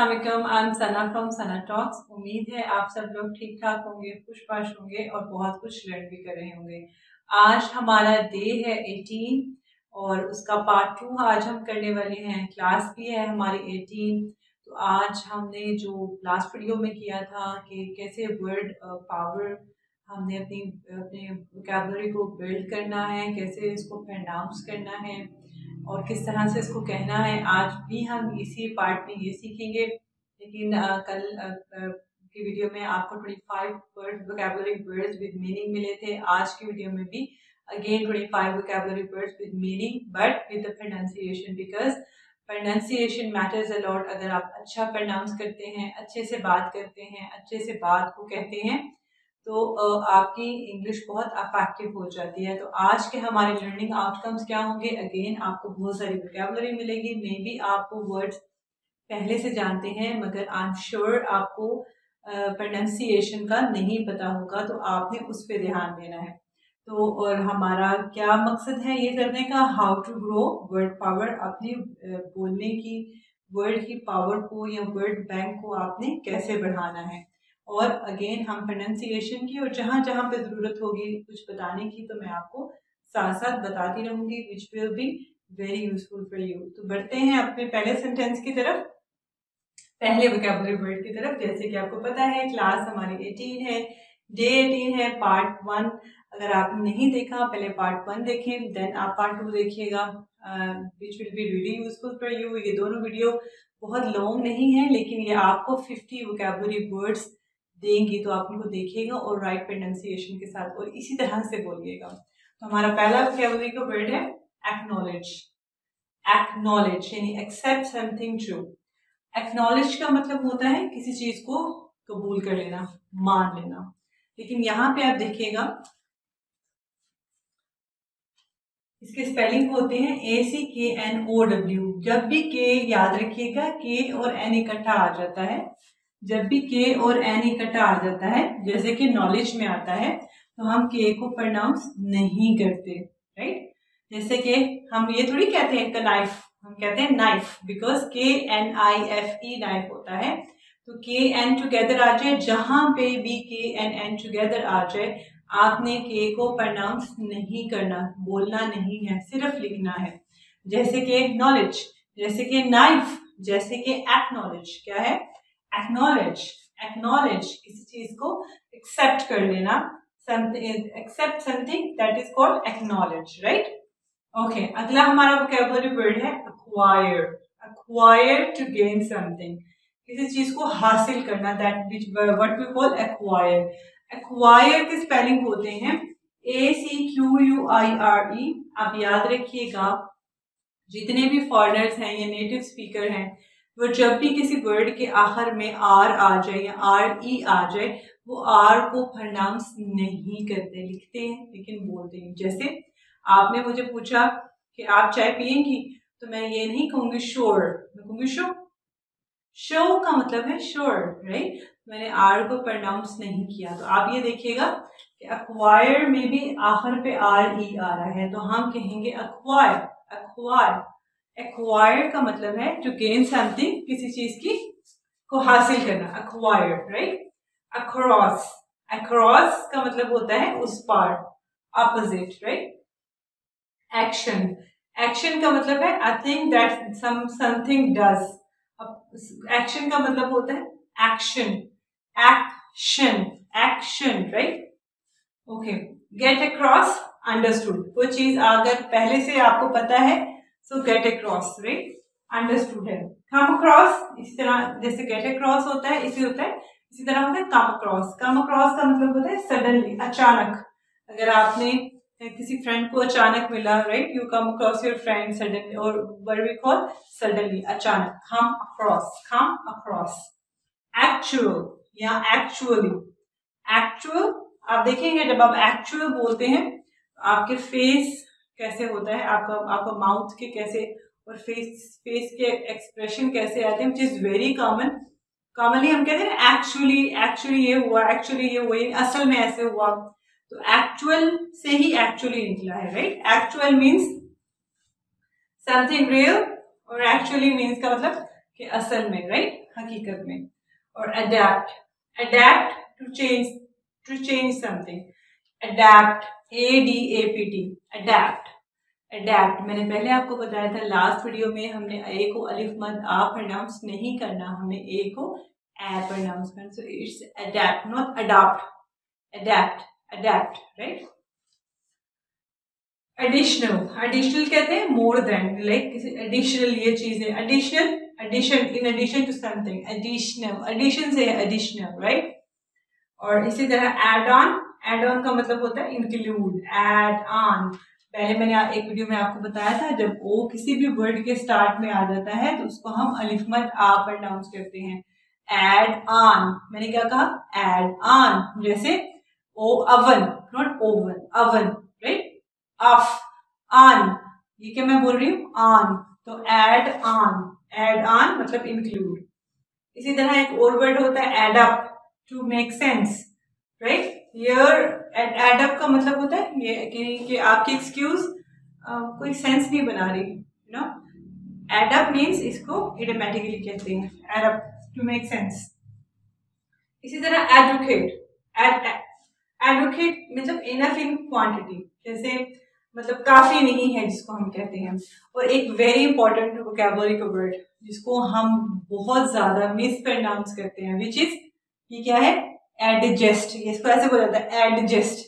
अस्सलाम वालेकुम, I am Sana from Sana talks. उम्मीद है आप सब लोग ठीक ठाक होंगे, खुशबाश होंगे और बहुत कुछ लर्न भी कर रहे होंगे। आज हमारा डे है 18 और उसका पार्ट 2 आज हम करने वाले हैं। क्लास भी है हमारी 18। तो आज हमने जो लास्ट वीडियो में किया था कि कैसे वर्ड पावर हमने अपनी अपने वोकैबुलरी को बिल्ड करना है, कैसे इसको प्रोनाउंस करना है और किस तरह से इसको कहना है, आज भी हम इसी पार्ट में ये सीखेंगे। लेकिन कल की वीडियो में आपको 25 word vocabulary words with meaning मिले थे। आज की वीडियो में भी again 25 vocabulary words with meaning but with the pronunciation, because pronunciation matters a lot. अगर आप अच्छा प्रोनाउंस करते हैं, अच्छे से बात करते हैं, अच्छे से बात को कहते हैं तो आपकी इंग्लिश बहुत अफेक्टिव हो जाती है। तो आज के हमारे लर्निंग आउटकम्स क्या होंगे? अगेन आपको बहुत सारी वोकैबुलरी मिलेगी। मे बी आपको वर्ड्स पहले से जानते हैं मगर आई एम श्योर आपको प्रोनाउंसिएशन का नहीं पता होगा, तो आपने उस पर ध्यान देना है। तो और हमारा क्या मकसद है ये करने का? How to grow word power. अपनी बोलने की वर्ड की पावर को या वर्ड बैंक को आपने कैसे बढ़ाना है। और अगेन हम प्रोनाउंसिएशन की और जहाँ जहाँ पे ज़रूरत होगी कुछ बताने की तो मैं आपको साथ साथ बताती रहूँगी, which will be very useful for you. तो बढ़ते हैं अपने पहले सेंटेंस की तरफ, पहले वोकैबुलरी वर्ड की तरफ। जैसे कि आपको पता है क्लास हमारी 18 है, डे 18 है, पार्ट 1। अगर आपने नहीं देखा पहले पार्ट 1 देखें, देन आप पार्ट 2 देखिएगा, which will be really useful for you. ये दोनों वीडियो बहुत लॉन्ग नहीं है लेकिन ये आपको 50 वोकैबुलरी वर्ड्स देंगी, तो आप उनको देखिएगा और राइट प्रोनाउंसिएशन के साथ और इसी तरह से बोलिएगा। तो हमारा पहला वोकैबुलरी का वर्ड है एक्नॉलेज। एक्नॉलेज यानी एक्सेप्ट समथिंग ट्रू। एक्नॉलेज का मतलब होता है किसी चीज को कबूल कर लेना, मान लेना। लेकिन यहाँ पे आप देखिएगा इसके स्पेलिंग होते हैं ACKNOW। जब भी के, याद रखिएगा के और एन इकट्ठा आ जाता है, जब भी के और एन इकट्ठा आ जाता है जैसे कि नॉलेज में आता है तो हम के को प्रोनाउंस नहीं करते, राइट। जैसे कि हम ये थोड़ी कहते हैं नाइफ, हम कहते हैं नाइफ, बिकॉज KNIFE नाइफ होता है। तो के एन टुगेदर आ जाए, जहां पे भी के एन एन टुगेदर आ जाए आपने के को प्रोनाउंस नहीं करना, बोलना नहीं है, सिर्फ लिखना है। जैसे कि नॉलेज, जैसे कि नाइफ, जैसे कि एक्नॉलेज। क्या है? एक्नॉलेज। एक्नॉलेज किसी चीज को एक्सेप्ट कर लेना, accept something, that is called acknowledge, right. Okay, अगला हमारा वोकैबुलरी वर्ड है acquire। acquire to gain something, किसी चीज को हासिल करना, that what we call acquire। acquire के स्पेलिंग होते हैं ACQUIRE। आप याद रखिएगा जितने भी फॉरेनर्स हैं या नेटिव स्पीकर हैं वो जब भी किसी वर्ड के आखिर में आर आ जाए या RE आ जाए वो आर को प्रोनाउंस नहीं करते, लिखते हैं लेकिन बोलते हैं। जैसे आपने मुझे पूछा कि आप चाय पियेंगी, तो मैं ये नहीं कहूंगी श्योर, मैं कहूंगी शो। शो का मतलब है श्योर, राइट। मैंने आर को प्रोनाउंस नहीं किया। तो आप ये देखिएगा कि अक्वायर में भी आखिर पे RE आ रहा है तो हम कहेंगे अक्वायर। अक्वायर, एक्वायर का मतलब है टू गेन समथिंग, किसी चीज की को हासिल करना, अक्वायर, राइट। अक्रॉस, अक्रॉस का मतलब होता है उस पार, ऑपोजिट, राइट। एक्शन, एक्शन का मतलब है I think that something does. Action का मतलब होता है action, action, action, right. Okay, get across, understood. वो चीज अगर पहले से आपको पता है so get across, right, understood है। कम अक्रॉस, इसी तरह जैसे गेट अक्रॉस होता है इसी होता है, इसी तरह होता है कम अक्रॉस। कम अक्रॉस का मतलब होता है सडनली, अचानक। अगर आपने किसी फ्रेंड को अचानक मिला, right, you come across your friend suddenly, और व्हाट वी कॉल सडनली, अचानक, come across, come across. Actual या एक्चुअली, एक्चुअल आप देखेंगे जब आप एक्चुअल बोलते हैं आपके फेस कैसे होता है, आपका माउथ के कैसे और फेस के एक्सप्रेशन कैसे आते हैं, which is very common. Commonly हम कहते हैं एक्चुअली, एक्चुअली ये हुआ, एक्चुअली ये हुआ, असल में ऐसे हुआ। तो एक्चुअल से ही एक्चुअली निकला है, right. Actual means something real और एक्चुअली मीन्स का मतलब कि असल में, राइट। हकीकत में। और adept, adept to change something, adept, ADAPT, adept, adept. मैंने पहले आपको बताया था लास्ट वीडियो में, हमने ए को अलिफ मद आ प्रोनाउंस नहीं करना, हमें ए को ए प्रोनाउंस करना। So it's adept, not adopt, adept, adept, right. Additional, additional कहते हैं मोर देन, लाइक किसी एडिशनल ये चीज है, additional, edition, in addition to something, additional, edition से है एडिशनल, राइट। और इसी तरह एड ऑन, एड ऑन का मतलब होता है इंक्लूड, एड ऑन। पहले मैंने एक वीडियो में आपको बताया था, जब ओ किसी भी वर्ड के स्टार्ट में आ जाता है तो उसको हम अलिफ मद आ प्रोनाउंस करते हैं, एड ऑन। मैंने क्या कहा, एड ऑन। जैसे O oven, not oven, oven, right. Off, on, ये क्या मैं बोल रही हूँ, ऑन, तो एड ऑन, एड ऑन मतलब इंक्लूड। इसी तरह एक और वर्ड होता है add up, to make sense, right. Here add up का मतलब होता है ये कि आपकी एक्सक्यूज कोई सेंस नहीं बना रही, you know. Add up means इसको इडियोमैटिकली कहते हैं, add up, to make sense. इसी तरह एडवोकेट, एडवोकेट मतलब इनफ इन क्वांटिटी, जैसे मतलब काफी नहीं है जिसको हम कहते हैं। और एक वेरी इंपॉर्टेंट वोकैबुलरी का वर्ड जिसको हम बहुत ज्यादा मिस प्रोनाउंस करते हैं, विच इज, ये क्या है, एडजस्ट। इसको ऐसे बोला जाता है adjust,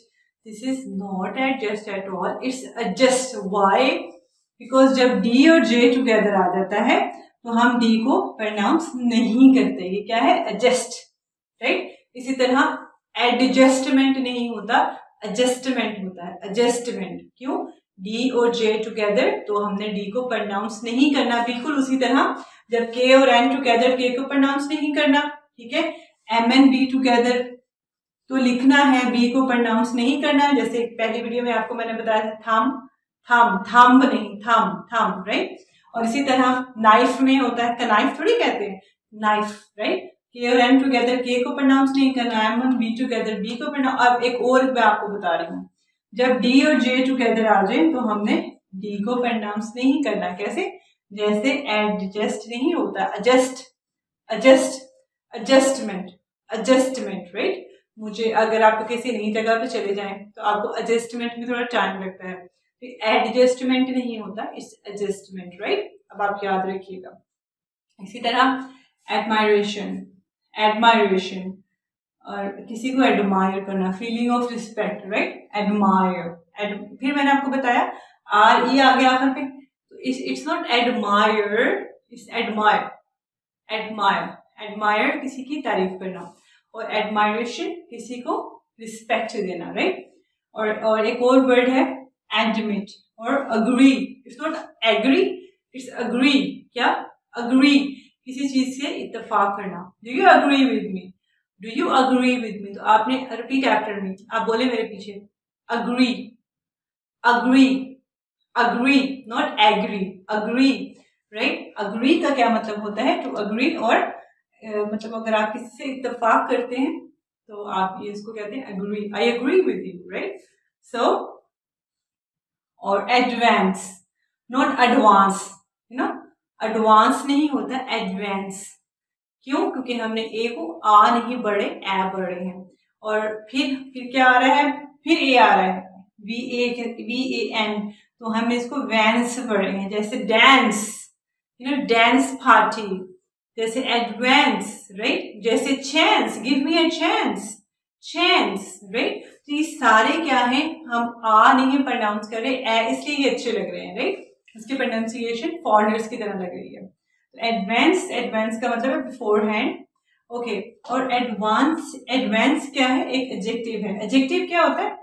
this is not adjust at all, it's adjust. Why? Because जब डी और जे टुगेदर आ जाता है तो हम डी को प्रोनाउंस नहीं करते, ये क्या है, एडजस्ट, राइट। इसी तरह एडजस्टमेंट नहीं होता, एडजस्टमेंट होता है, एडजस्टमेंट। क्यों? डी और जे टुगेदर, तो हमने डी को प्रोनाउंस नहीं करना। बिल्कुल उसी तरह जब के और एन टुगेदर, के को प्रोनाउंस नहीं करना, ठीक है। एम एन बी टुगेदर तो लिखना है, बी को प्रोनाउंस नहीं करना। जैसे पहली वीडियो में आपको मैंने बताया था थम, थम, थम्ब नहीं, थम, थम, राइट। और इसी तरह नाइफ में होता है, नाइफ थोड़ी कहते हैं, नाइफ, राइट। के और एन टुगेदर, के को प्रोनाउंस नहीं करना, M N B together, B को प्रोनाउंस। अब एक और मैं आपको बता रही हूँ, जब डी और जे टुगेदर आ जाए तो हमने डी को प्रोनाउंस नहीं करना। कैसे? जैसे एडजस्ट नहीं होता, adjust, adjust, adjustment, adjustment, right. मुझे अगर आप किसी नई जगह पे चले जाएं तो आपको एडजस्टमेंट में थोड़ा टाइम लगता है, एडजस्टमेंट नहीं होता, इट्स एडजस्टमेंट, राइट। अब आप याद रखिएगा। इसी तरह एडमायरेशन, एडमायरेशन, और किसी को एडमायर करना, feeling of respect, right, admire. फिर मैंने आपको बताया आर ई आ गया आखिर पे, तो it's not admire, it's admire, admire, admire किसी की तारीफ करना, और एडमायरेशन किसी को रिस्पेक्ट देना, राइट। और एक और वर्ड है एडमिट और agree, it's not agree, it's agree. क्या? अग्री, किसी चीज से इत्तेफाक करना। Do you agree with me, do you agree with me, तो आपने रिपीट आफ्टर मी, आप बोले मेरे पीछे, agree, agree, agree, not agree, agree, right. Agree का क्या मतलब होता है? टू अग्री, और मतलब अगर आप किसी से इत्तेफाक करते हैं तो आप ये इसको कहते हैं agree, I agree with you, right. So, और advance, not advance, you know, advance नहीं होता, एडवांस। क्यों? क्योंकि हमने ए को आ नहीं पढ़े, ए पढ़े हैं। और फिर क्या आ रहा है? फिर ए आ रहा है, VAN, तो हम इसको वैंस पढ़े हैं। जैसे dance, you know, dance party, जैसे एडवांस, राइट। जैसे chance, give me a chance, chance, right. तो ये सारे क्या है, हम आ नहीं प्रोनाउंस कर रहे, ए इसलिए ये अच्छे लग रहे हैं, राइट। उसकी प्रोनाउंसिएशन फॉरनर्स की तरह लग रही है। एडवांस, एडवांस का मतलब है बिफोर हैंड, ओके। और एडवांस, एडवांस क्या है? एक एडजेक्टिव है। एडजेक्टिव क्या होता है?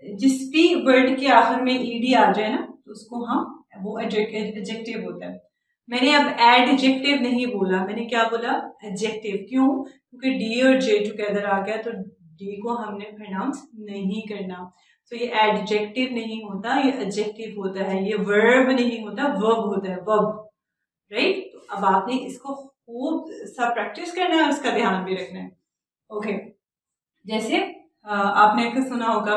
जिस भी वर्ड के आखिर में ईडी आ जाए ना, तो उसको हम, वो एडजेक्टिव होता है। मैंने अब एडजेक्टिव नहीं बोला, मैंने क्या बोला? एडजेक्टिव। क्यों? क्योंकि डी और जे टुगेदर आ गया तो डी को हमने प्रोनाउंस नहीं करना। तो ये एडजेक्टिव नहीं होता, ये एडजेक्टिव होता है। ये वर्ब नहीं होता, वर्ब होता है, वर्ब, राइट। तो अब आपने इसको खूब सा प्रैक्टिस करना है, उसका ध्यान भी रखना है, ओके। जैसे आपने सुना होगा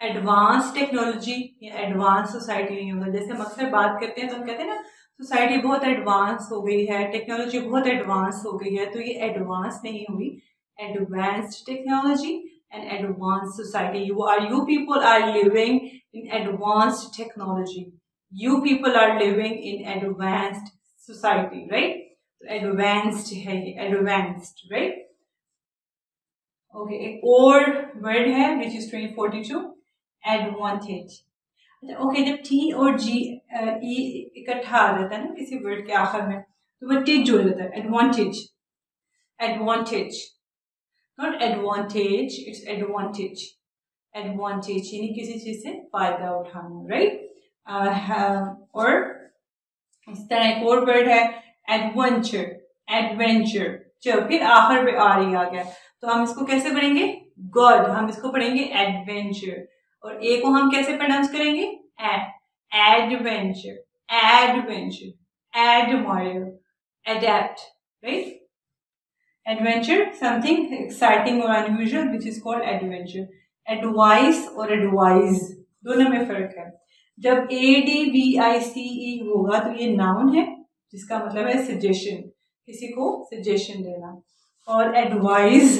एडवांस टेक्नोलॉजी या एडवांस सोसाइटी नहीं होगा। जैसे हम अक्सर बात करते हैं तो हम कहते हैं ना सोसाइटी बहुत एडवांस हो गई है, टेक्नोलॉजी बहुत एडवांस हो गई है, तो ये एडवांस नहीं हुई, advanced technology and advance society. you people are living in advanced technology. You people are living in advanced society, right? तो एडवांस्ड है ये, एडवांस्ड, राइट. ओके, एक और वर्ड है विच इज 2042, एडवांटेज. ओके, जब टी और जी ई इकट्ठा आ जाता है ना किसी वर्ड के आखिर में, तो वो टिज जुड़ जाता है. Advantage, advantage, not advantage, it's advantage. Advantage यानी किसी चीज से फायदा उठाना, राइट. और इस तरह एक और वर्ड है एडवेंचर, एडवेंचर. चलो फिर आखिर पे आ रही आ गया, तो हम इसको कैसे पढ़ेंगे? गॉड. हम इसको पढ़ेंगे एडवेंचर. और ए को हम कैसे प्रोनाउंस करेंगे? Adventure, adventure, admire, adept, right. Adventure, something exciting और unusual which is called adventure. Advice और एडवाइज दोनों में फर्क है. जब ADVICE होगा तो ये नाउन है जिसका मतलब है सजेशन, किसी को सजेशन देना. और एडवाइज,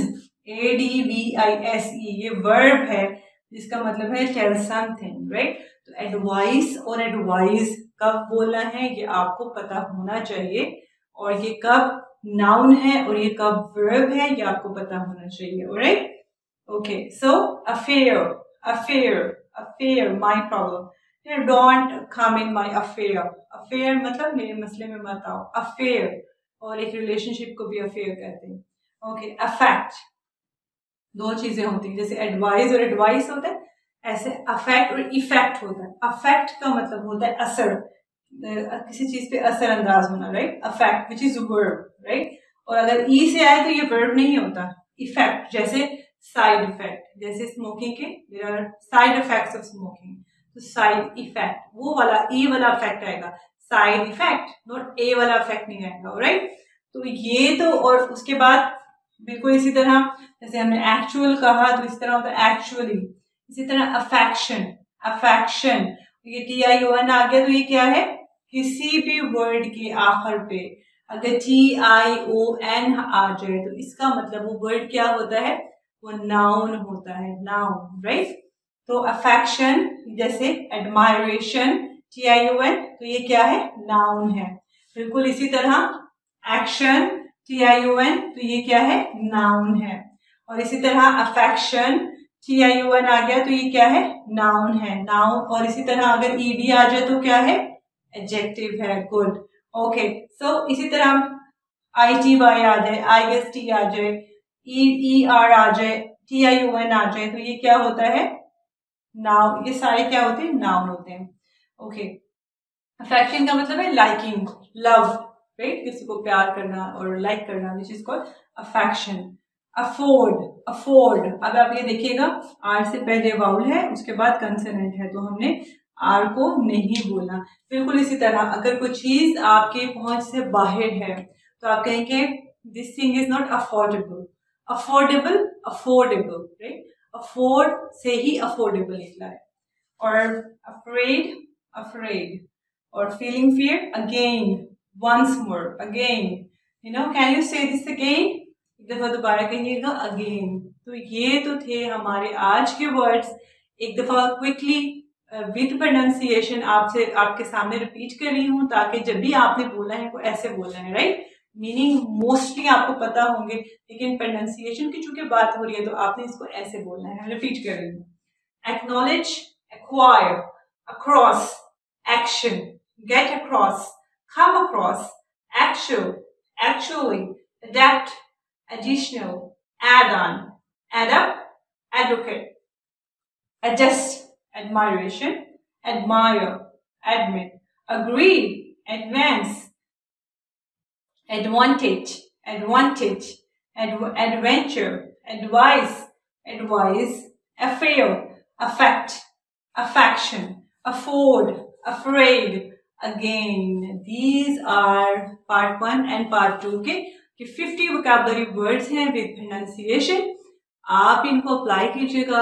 ADVISE, ये वर्ब है जिसका मतलब है टेल समथिंग, राइट. तो एडवाइस और एडवाइज कब बोलना है ये आपको पता होना चाहिए, और ये कब नाउन है और ये कब वर्ब है ये आपको पता होना चाहिए. Alright. Okay, so affair, affair, affair, my problem. Don't come in my affair. Affair मतलब मेरे मसले में मत आओ. अफेयर, और एक रिलेशनशिप को भी अफेयर कहते हैं. ओके, अफेक्ट, दो चीजें होती हैं. जैसे एडवाइस और एडवाइस होता है, ऐसे अफेक्ट और इफेक्ट होता है. अफेक्ट का मतलब होता है असर, किसी चीज पे असर अंदाज होना, right. Affect which is verb, right. और अगर ई से आए तो ये वर्ब नहीं होता. इफेक्ट, जैसे साइड इफेक्ट, जैसे स्मोकिंग के there are side effects of smoking, तो साइड इफेक्ट, वो वाला ई वाला इफेक्ट आएगा. साइड इफेक्ट, नॉट ए वाला इफेक्ट नहीं आएगा, राइट. तो ये तो, और उसके बाद बिल्कुल इसी तरह जैसे हमने एक्चुअल कहा तो इस तरह होता है एक्चुअली. इसी तरह अफेक्शन, अफेक्शन, ये TION आ गया तो ये क्या है? किसी भी वर्ड के आखिर पे अगर TION आ जाए तो इसका मतलब वो वर्ड क्या होता है? वो नाउन होता है, नाउन, राइट. तो अफेक्शन, जैसे एडमायरेशन, TION, तो ये क्या है? नाउन है. बिल्कुल इसी तरह एक्शन, TION, तो ये क्या है? नाउन है. और इसी तरह अफेक्शन, TION आ गया तो ये क्या है? नाउन है, नाउन. और इसी तरह अगर ED आ जाए तो क्या है? एडजेक्टिव है. गुड. ओके, सो इसी तरह ITY आ जाए, IST आ जाए, ER आ जाए, TION आ जाए तो ये क्या होता है? नाउन. ये सारे क्या होते हैं? नाउन होते हैं. ओके, अफेक्शन का मतलब है लाइकिंग, लव, राइट. किसी को प्यार करना और लाइक करना, विच is called affection. Afford, afford, अब आप ये देखिएगा आर से पहले वाउल है, उसके बाद कंसोनेंट है, तो हमने आर को नहीं बोलना. बिल्कुल इसी तरह अगर कोई चीज आपके पहुंच से बाहर है तो आप कहेंगे this thing is not affordable. Affordable, affordable, right. Afford से ही अफोर्डेबल निकला है. और अफ्रेड, अफ्रेड. और feeling fear, again, once more, again. You know, can you say this again? एक दफा दोबारा कहिएगा, अगेन. तो ये तो थे हमारे आज के वर्ड्स. एक दफा क्विकली विद प्रोनाउंसिएशन आपसे आपके सामने रिपीट कर रही हूँ ताकि जब भी आपने बोला है वो ऐसे बोलना है, राइट. मीनिंग मोस्टली आपको पता होंगे, लेकिन प्रोनाउंसिएशन की चूंकि बात हो रही है तो आपने इसको ऐसे बोलना है. रिपीट कर रही हूँ. Acknowledge, acquire, across, action, get across, come across, actual, actually, adapt, additional, add on, add up, advocate, adjust, admiration, admire, admit, agree, advance, advantage, advantage, adventure, advice, advise, affair, affect, affection, afford, afraid. Again, these are part 1 and part 2 के 50 vocabulary words हैं with pronunciation. आप इनको apply कीजिएगा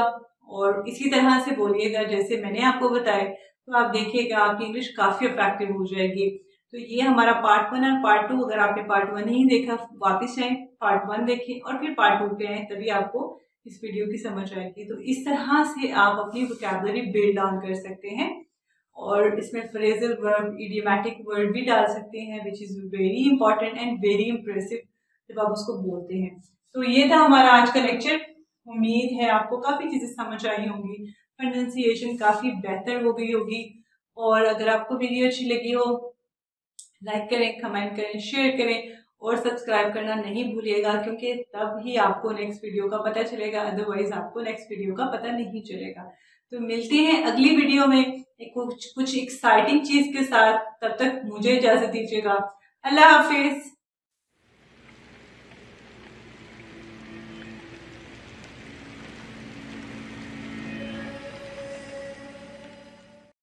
और इसी तरह से बोलिएगा जैसे मैंने आपको बताया, तो आप देखिएगा आपकी इंग्लिश काफी इफेक्टिव हो जाएगी. तो ये हमारा पार्ट 1 और पार्ट 2। अगर आपने पार्ट 1 नहीं देखा, वापस जाएं, पार्ट 1 देखें और फिर पार्ट 2 पे आए, तभी आपको इस वीडियो की समझ आएगी। तो इस तरह से आप अपनी वोकैबुलरी बिल्ड ऑन कर सकते हैं और इसमें फ्रेजल वर्ब, इडियोमैटिक वर्ड भी डाल सकते हैं, which is very important and very impressive जब आप उसको बोलते हैं। तो ये था हमारा आज का लेक्चर। उम्मीद है आपको काफ़ी चीज़ें समझ आई होंगी, प्रोनाउंसिएशन काफ़ी बेहतर हो गई होगी। और अगर आपको वीडियो अच्छी लगी हो, लाइक करें, कमेंट करें, शेयर करें और सब्सक्राइब करना नहीं भूलिएगा, क्योंकि तब ही आपको नेक्स्ट वीडियो का पता चलेगा, अदरवाइज आपको नेक्स्ट वीडियो का पता नहीं चलेगा। तो मिलते हैं अगली वीडियो में कुछ एक्साइटिंग चीज के साथ। तब तक मुझे इजाजत दीजिएगा। अल्लाह हाफिज।